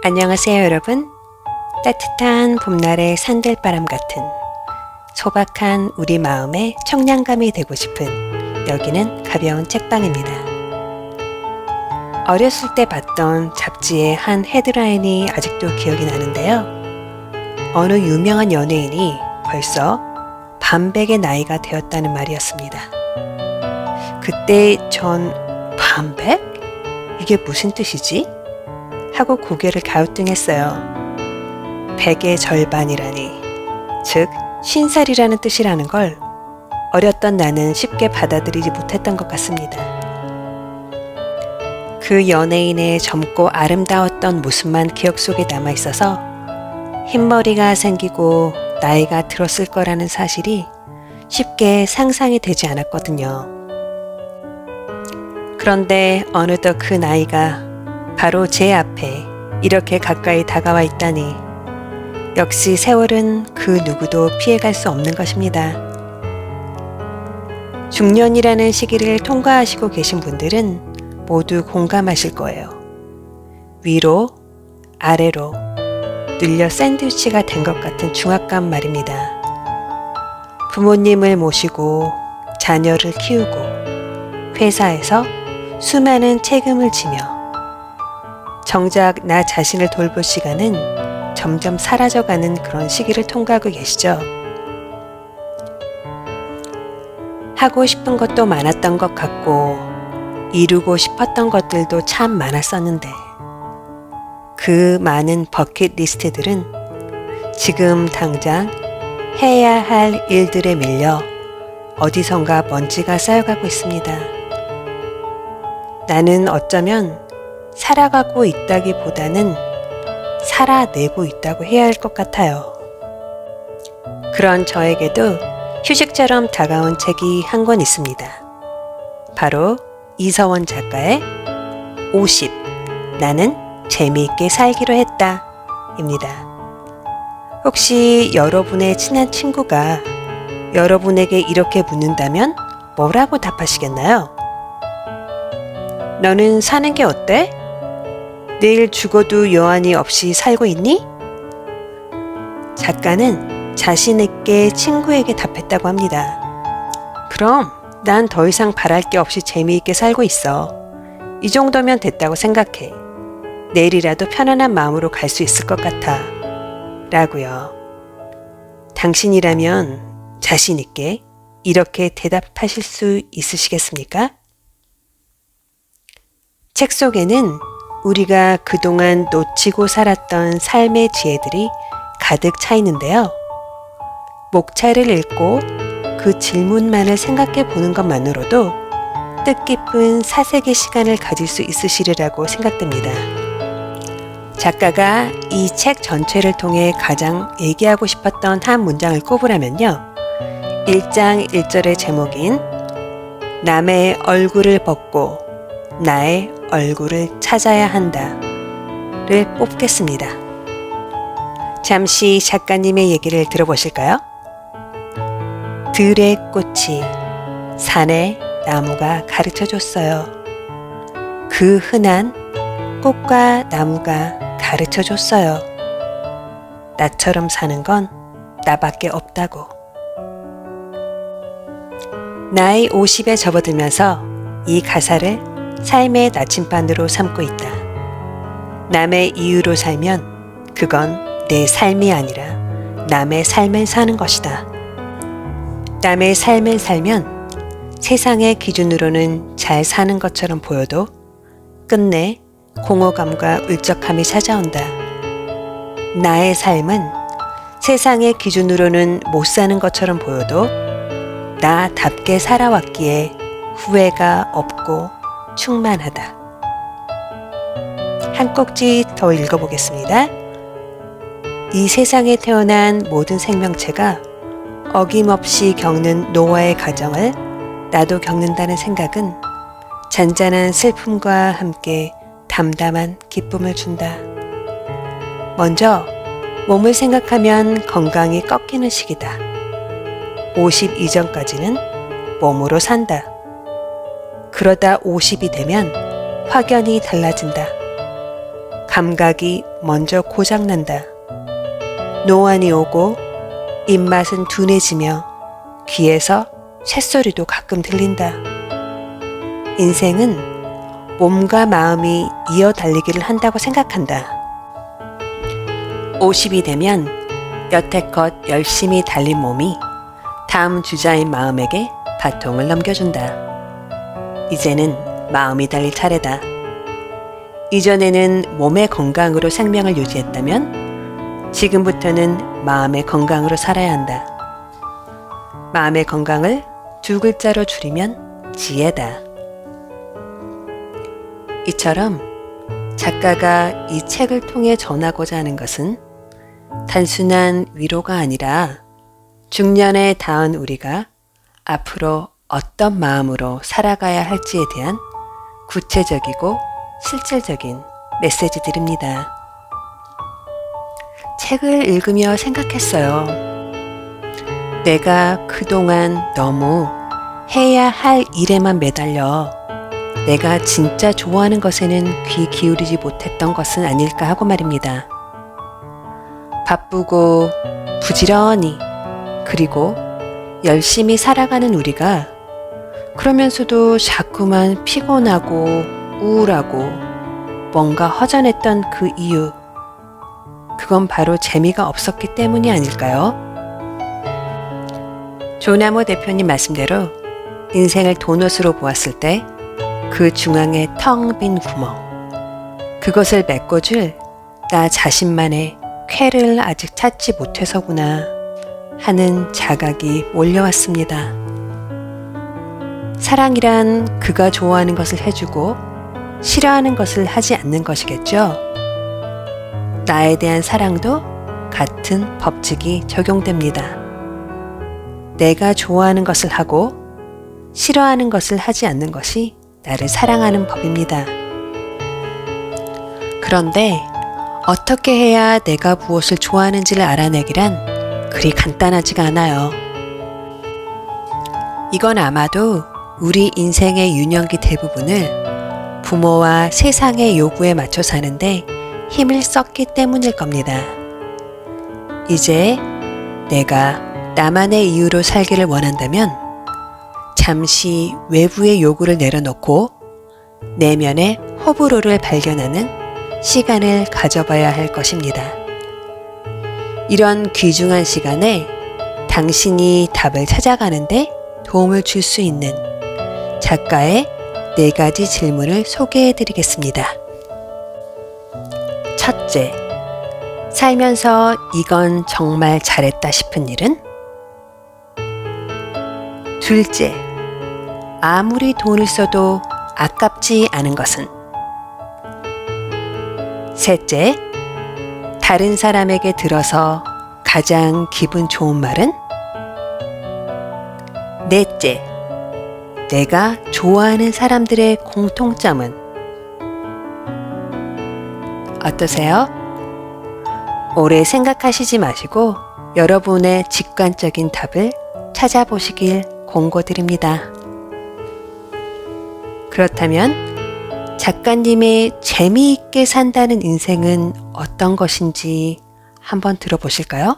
안녕하세요 여러분. 따뜻한 봄날의 산들바람 같은 소박한 우리 마음의 청량감이 되고 싶은 여기는 가벼운 책방입니다. 어렸을 때 봤던 잡지의 한 헤드라인이 아직도 기억이 나는데요. 어느 유명한 연예인이 벌써 반백의 나이가 되었다는 말이었습니다. 그때 전 반백? 이게 무슨 뜻이지? 하고 고개를 갸우뚱했어요. 백의 절반이라니, 즉 50살이라는 뜻이라는 걸 어렸던 나는 쉽게 받아들이지 못했던 것 같습니다. 그 연예인의 젊고 아름다웠던 모습만 기억 속에 남아있어서 흰머리가 생기고 나이가 들었을 거라는 사실이 쉽게 상상이 되지 않았거든요. 그런데 어느덧 그 나이가 바로 제 앞에 이렇게 가까이 다가와 있다니 역시 세월은 그 누구도 피해갈 수 없는 것입니다. 중년이라는 시기를 통과하시고 계신 분들은 모두 공감하실 거예요. 위로, 아래로 눌려 샌드위치가 된 것 같은 중압감 말입니다. 부모님을 모시고 자녀를 키우고 회사에서 수많은 책임을 지며 정작 나 자신을 돌볼 시간은 점점 사라져가는 그런 시기를 통과하고 계시죠. 하고 싶은 것도 많았던 것 같고 이루고 싶었던 것들도 참 많았었는데 그 많은 버킷리스트들은 지금 당장 해야 할 일들에 밀려 어디선가 먼지가 쌓여가고 있습니다. 나는 어쩌면 살아가고 있다기보다는 살아내고 있다고 해야 할 것 같아요. 그런 저에게도 휴식처럼 다가온 책이 한 권 있습니다. 바로 이서원 작가의 50. 나는 재미있게 살기로 했다 입니다. 혹시 여러분의 친한 친구가 여러분에게 이렇게 묻는다면 뭐라고 답하시겠나요? 너는 사는 게 어때? 내일 죽어도 여한이 없이 살고 있니? 작가는 자신 있게 친구에게 답했다고 합니다. 그럼 난 더 이상 바랄 게 없이 재미있게 살고 있어. 이 정도면 됐다고 생각해. 내일이라도 편안한 마음으로 갈 수 있을 것 같아. 라고요. 당신이라면 자신 있게 이렇게 대답하실 수 있으시겠습니까? 책 속에는 우리가 그동안 놓치고 살았던 삶의 지혜들이 가득 차 있는데요. 목차를 읽고 그 질문만을 생각해 보는 것만으로도 뜻깊은 사색의 시간을 가질 수 있으시리라고 생각됩니다. 작가가 이 책 전체를 통해 가장 얘기하고 싶었던 한 문장을 꼽으라면요. 1장 1절의 제목인 남의 얼굴을 벗고 나의 얼굴을 찾아야 한다를 뽑겠습니다. 잠시 작가님의 얘기를 들어보실까요? 들의 꽃이 산의 나무가 가르쳐줬어요. 그 흔한 꽃과 나무가 가르쳐줬어요. 나처럼 사는 건 나밖에 없다고. 나이 50에 접어들면서 이 가사를 삶의 나침반으로 삼고 있다. 남의 이유로 살면 그건 내 삶이 아니라 남의 삶을 사는 것이다. 남의 삶을 살면 세상의 기준으로는 잘 사는 것처럼 보여도 끝내 공허감과 울적함이 찾아온다. 나의 삶은 세상의 기준으로는 못 사는 것처럼 보여도 나답게 살아왔기에 후회가 없고 충만하다. 한 꼭지 더 읽어보겠습니다. 이 세상에 태어난 모든 생명체가 어김없이 겪는 노화의 과정을 나도 겪는다는 생각은 잔잔한 슬픔과 함께 담담한 기쁨을 준다. 먼저 몸을 생각하면 건강이 꺾이는 시기다. 50 이전까지는 몸으로 산다. 그러다 50이 되면 확연히 달라진다. 감각이 먼저 고장난다. 노안이 오고 입맛은 둔해지며 귀에서 쇳소리도 가끔 들린다. 인생은 몸과 마음이 이어 달리기를 한다고 생각한다. 50이 되면 여태껏 열심히 달린 몸이 다음 주자인 마음에게 바통을 넘겨준다. 이제는 마음이 달릴 차례다. 이전에는 몸의 건강으로 생명을 유지했다면 지금부터는 마음의 건강으로 살아야 한다. 마음의 건강을 두 글자로 줄이면 지혜다. 이처럼 작가가 이 책을 통해 전하고자 하는 것은 단순한 위로가 아니라 중년에 닿은 우리가 앞으로 어떤 마음으로 살아가야 할지에 대한 구체적이고 실질적인 메시지들입니다. 책을 읽으며 생각했어요. 내가 그동안 너무 해야 할 일에만 매달려 내가 진짜 좋아하는 것에는 귀 기울이지 못했던 것은 아닐까 하고 말입니다. 바쁘고 부지런히 그리고 열심히 살아가는 우리가 그러면서도 자꾸만 피곤하고 우울하고 뭔가 허전했던 그 이유, 그건 바로 재미가 없었기 때문이 아닐까요? 조나모 대표님 말씀대로 인생을 도넛으로 보았을 때 그 중앙에 텅 빈 구멍, 그것을 메꿔줄 나 자신만의 쾌를 아직 찾지 못해서구나 하는 자각이 몰려왔습니다. 사랑이란 그가 좋아하는 것을 해주고 싫어하는 것을 하지 않는 것이겠죠. 나에 대한 사랑도 같은 법칙이 적용됩니다. 내가 좋아하는 것을 하고 싫어하는 것을 하지 않는 것이 나를 사랑하는 법입니다. 그런데 어떻게 해야 내가 무엇을 좋아하는지를 알아내기란 그리 간단하지가 않아요. 이건 아마도 우리 인생의 유년기 대부분을 부모와 세상의 요구에 맞춰 사는데 힘을 썼기 때문일 겁니다. 이제 내가 나만의 이유로 살기를 원한다면 잠시 외부의 요구를 내려놓고 내면의 호불호를 발견하는 시간을 가져봐야 할 것입니다. 이런 귀중한 시간에 당신이 답을 찾아가는데 도움을 줄 수 있는 작가의 4가지 질문을 소개해 드리겠습니다. 첫째, 살면서 이건 정말 잘했다 싶은 일은? 둘째, 아무리 돈을 써도 아깝지 않은 것은? 셋째, 다른 사람에게 들어서 가장 기분 좋은 말은? 넷째, 내가 좋아하는 사람들의 공통점은? 어떠세요? 오래 생각하시지 마시고 여러분의 직관적인 답을 찾아보시길 권고드립니다. 그렇다면 작가님의 재미있게 산다는 인생은 어떤 것인지 한번 들어보실까요?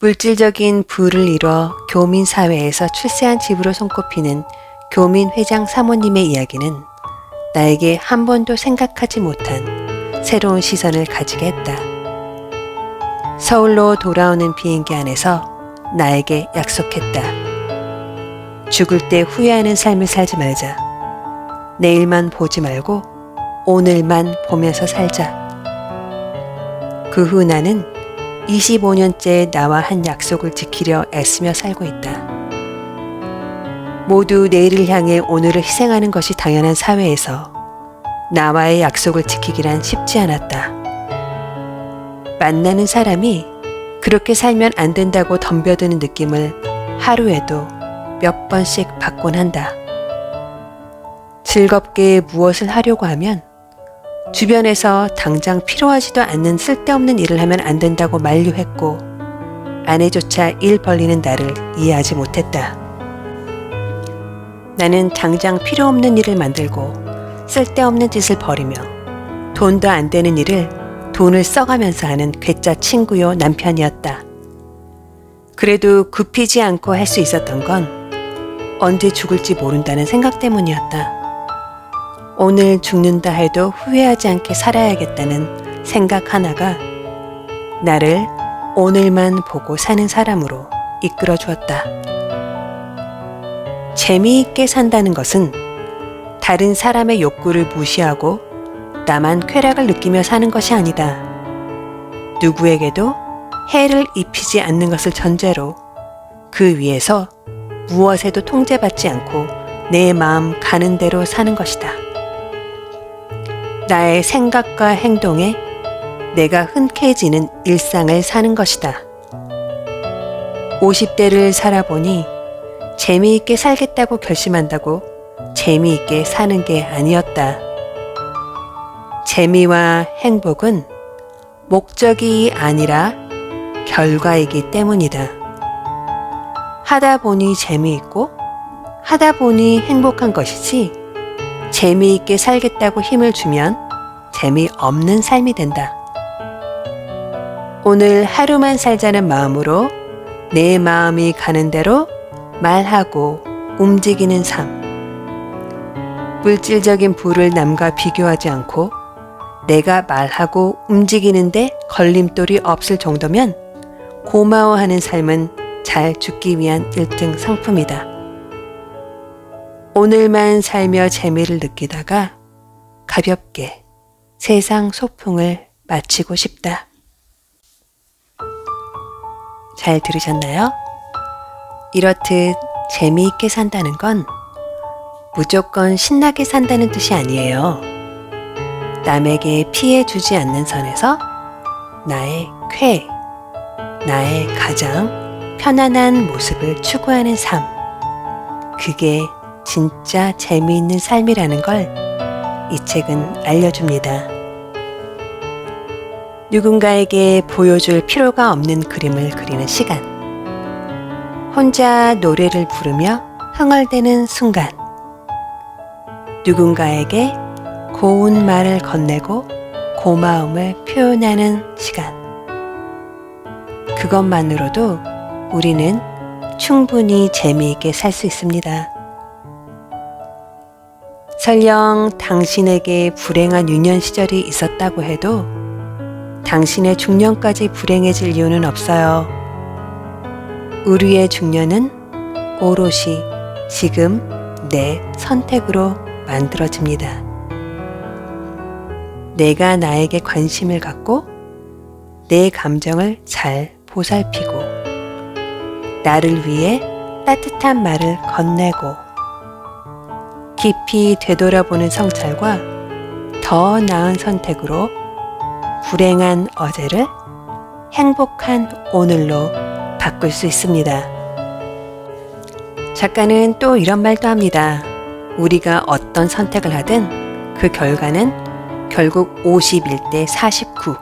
물질적인 부를 이뤄 교민사회에서 출세한 집으로 손꼽히는 교민회장 사모님의 이야기는 나에게 한 번도 생각하지 못한 새로운 시선을 가지게 했다. 서울로 돌아오는 비행기 안에서 나에게 약속했다. 죽을 때 후회하는 삶을 살지 말자. 내일만 보지 말고 오늘만 보면서 살자. 그 후 나는 25년째 나와 한 약속을 지키려 애쓰며 살고 있다. 모두 내일을 향해 오늘을 희생하는 것이 당연한 사회에서 나와의 약속을 지키기란 쉽지 않았다. 만나는 사람이 그렇게 살면 안 된다고 덤벼드는 느낌을 하루에도 몇 번씩 받곤 한다. 즐겁게 무엇을 하려고 하면 주변에서 당장 필요하지도 않는 쓸데없는 일을 하면 안 된다고 만류했고 아내조차 일 벌리는 나를 이해하지 못했다. 나는 당장 필요 없는 일을 만들고 쓸데없는 짓을 벌이며 돈도 안 되는 일을 돈을 써가면서 하는 괴짜 친구요 남편이었다. 그래도 굽히지 않고 할 수 있었던 건 언제 죽을지 모른다는 생각 때문이었다. 오늘 죽는다 해도 후회하지 않게 살아야겠다는 생각 하나가 나를 오늘만 보고 사는 사람으로 이끌어 주었다. 재미있게 산다는 것은 다른 사람의 욕구를 무시하고 나만 쾌락을 느끼며 사는 것이 아니다. 누구에게도 해를 입히지 않는 것을 전제로 그 위에서 무엇에도 통제받지 않고 내 마음 가는 대로 사는 것이다. 나의 생각과 행동에 내가 흔쾌해지는 일상을 사는 것이다. 50대를 살아보니 재미있게 살겠다고 결심한다고 재미있게 사는 게 아니었다. 재미와 행복은 목적이 아니라 결과이기 때문이다. 하다 보니 재미있고 하다 보니 행복한 것이지 재미있게 살겠다고 힘을 주면 재미없는 삶이 된다. 오늘 하루만 살자는 마음으로 내 마음이 가는 대로 말하고 움직이는 삶. 물질적인 부를 남과 비교하지 않고 내가 말하고 움직이는데 걸림돌이 없을 정도면 고마워하는 삶은 잘 죽기 위한 1등 상품이다. 오늘만 살며 재미를 느끼다가 가볍게 세상 소풍을 마치고 싶다. 잘 들으셨나요? 이렇듯 재미있게 산다는 건 무조건 신나게 산다는 뜻이 아니에요. 남에게 피해 주지 않는 선에서 나의 쾌, 나의 가장 편안한 모습을 추구하는 삶. 그게 진짜 재미있는 삶이라는 걸 이 책은 알려줍니다. 누군가에게 보여줄 필요가 없는 그림을 그리는 시간. 혼자 노래를 부르며 흥얼대는 순간. 누군가에게 고운 말을 건네고 고마움을 표현하는 시간. 그것만으로도 우리는 충분히 재미있게 살 수 있습니다. 설령 당신에게 불행한 유년 시절이 있었다고 해도 당신의 중년까지 불행해질 이유는 없어요. 우리의 중년은 오롯이 지금 내 선택으로 만들어집니다. 내가 나에게 관심을 갖고 내 감정을 잘 보살피고 나를 위해 따뜻한 말을 건네고 깊이 되돌아보는 성찰과 더 나은 선택으로 불행한 어제를 행복한 오늘로 바꿀 수 있습니다. 작가는 또 이런 말도 합니다. 우리가 어떤 선택을 하든 그 결과는 결국 51대 49.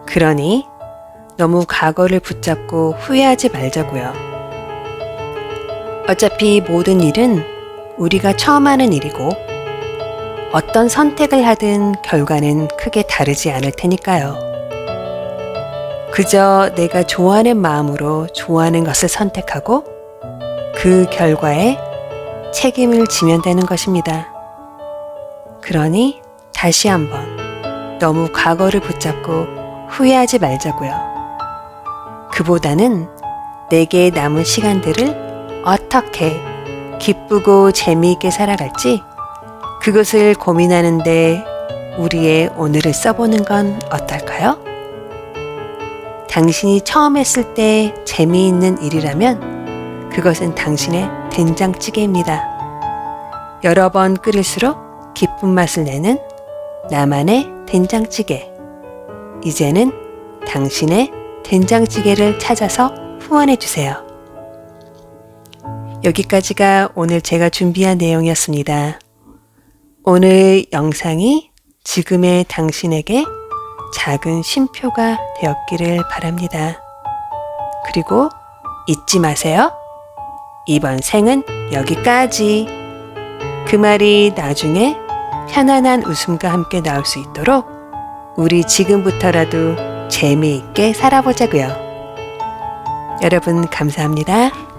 그러니 너무 과거를 붙잡고 후회하지 말자고요. 어차피 모든 일은 우리가 처음 하는 일이고 어떤 선택을 하든 결과는 크게 다르지 않을 테니까요. 그저 내가 좋아하는 마음으로 좋아하는 것을 선택하고 그 결과에 책임을 지면 되는 것입니다. 그러니 다시 한번 너무 과거를 붙잡고 후회하지 말자고요. 그보다는 내게 남은 시간들을 어떻게 기쁘고 재미있게 살아갈지 그것을 고민하는데 우리의 오늘을 써보는 건 어떨까요? 당신이 처음 했을 때 재미있는 일이라면 그것은 당신의 된장찌개입니다. 여러 번 끓일수록 깊은 맛을 내는 나만의 된장찌개. 이제는 당신의 된장찌개를 찾아서 후원해주세요. 여기까지가 오늘 제가 준비한 내용이었습니다. 오늘 영상이 지금의 당신에게 작은 쉼표가 되었기를 바랍니다. 그리고 잊지 마세요. 이번 생은 여기까지. 그 말이 나중에 편안한 웃음과 함께 나올 수 있도록 우리 지금부터라도 재미있게 살아보자고요. 여러분 감사합니다.